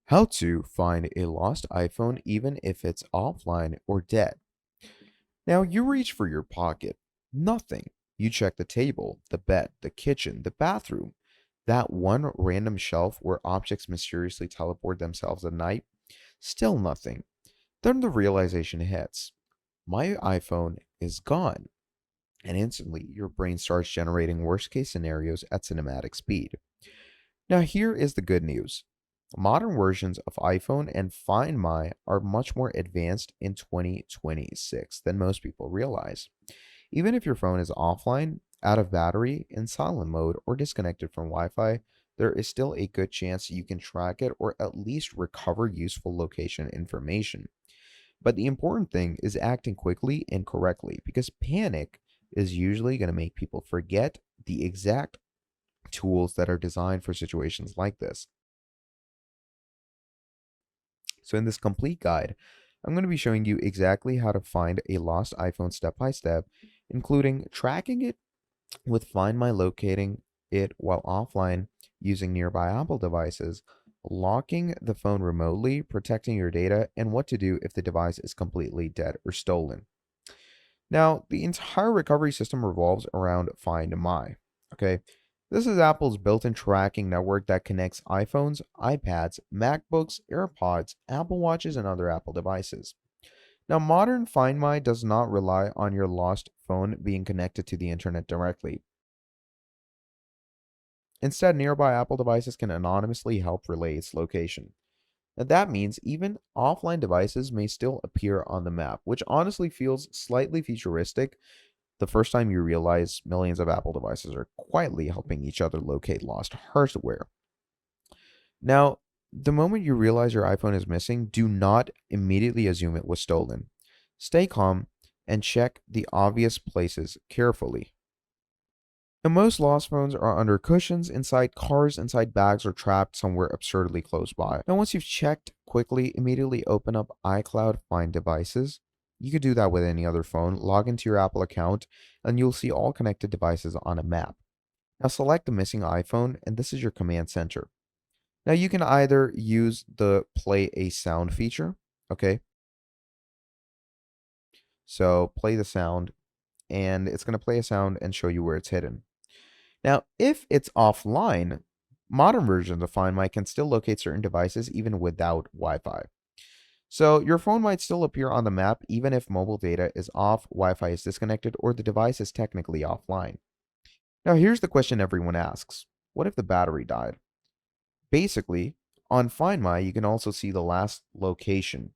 How to find a lost iPhone even if it's offline or dead. Now, you reach for your pocket. Nothing. You check the table, the bed, the kitchen, the bathroom. That one random shelf where objects mysteriously teleport themselves at night. Still nothing. Then the realization hits. My iPhone is gone. And instantly, your brain starts generating worst case scenarios at cinematic speed. Now, here is the good news. Modern versions of iPhone and Find My are much more advanced in 2026 than most people realize. Even if your phone is offline, out of battery, in silent mode, or disconnected from Wi Fi, there is still a good chance you can track it or at least recover useful location information. But the important thing is acting quickly and correctly because panic is usually going to make people forget the exact tools that are designed for situations like this. So in this complete guide, I'm going to be showing you exactly how to find a lost iPhone step by step, including tracking it with Find My locating it while offline using nearby Apple devices, locking the phone remotely, protecting your data, and what to do if the device is completely dead or stolen. Now, the entire recovery system revolves around Find My. Okay. This is Apple's built in tracking network that connects iPhones, iPads, MacBooks, AirPods, Apple Watches, and other Apple devices. Now, modern Find My does not rely on your lost phone being connected to the internet directly. Instead, nearby Apple devices can anonymously help relay its location. Now, that means even offline devices may still appear on the map, which honestly feels slightly futuristic the first time you realize millions of Apple devices are quietly helping each other locate lost hardware. Now, the moment you realize your iPhone is missing, do not immediately assume it was stolen. Stay calm and check the obvious places carefully. And most lost phones are under cushions, inside cars, inside bags, or trapped somewhere absurdly close by. Now, once you've checked quickly, immediately open up iCloud Find Devices. You could do that with any other phone. Log into your Apple account, and you'll see all connected devices on a map. Now, select the missing iPhone, and this is your command center. Now, you can either use the play a sound feature. Okay, so play the sound, and it's going to play a sound and show you where it's hidden. Now, if it's offline, modern versions of Find My can still locate certain devices even without Wi Fi. So, your phone might still appear on the map even if mobile data is off, Wi Fi is disconnected, or the device is technically offline. Now, here's the question everyone asks. What if the battery died? Basically, on Find My, you can also see the last location.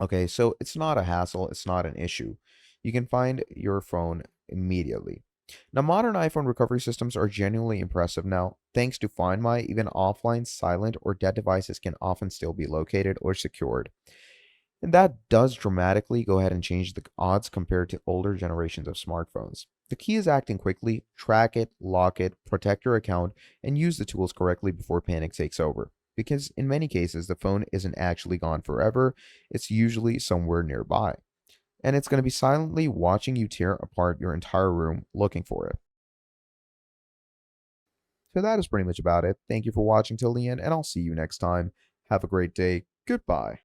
Okay, so it's not a hassle, it's not an issue. You can find your phone immediately. Now, modern iPhone recovery systems are genuinely impressive now. Thanks to Find My, even offline, silent, or dead devices can often still be located or secured. And that does dramatically go ahead and change the odds compared to older generations of smartphones. The key is acting quickly, track it, lock it, protect your account, and use the tools correctly before panic takes over. Because in many cases, the phone isn't actually gone forever, it's usually somewhere nearby. And it's going to be silently watching you tear apart your entire room looking for it. So that is pretty much about it. Thank you for watching till the end, and I'll see you next time. Have a great day. Goodbye.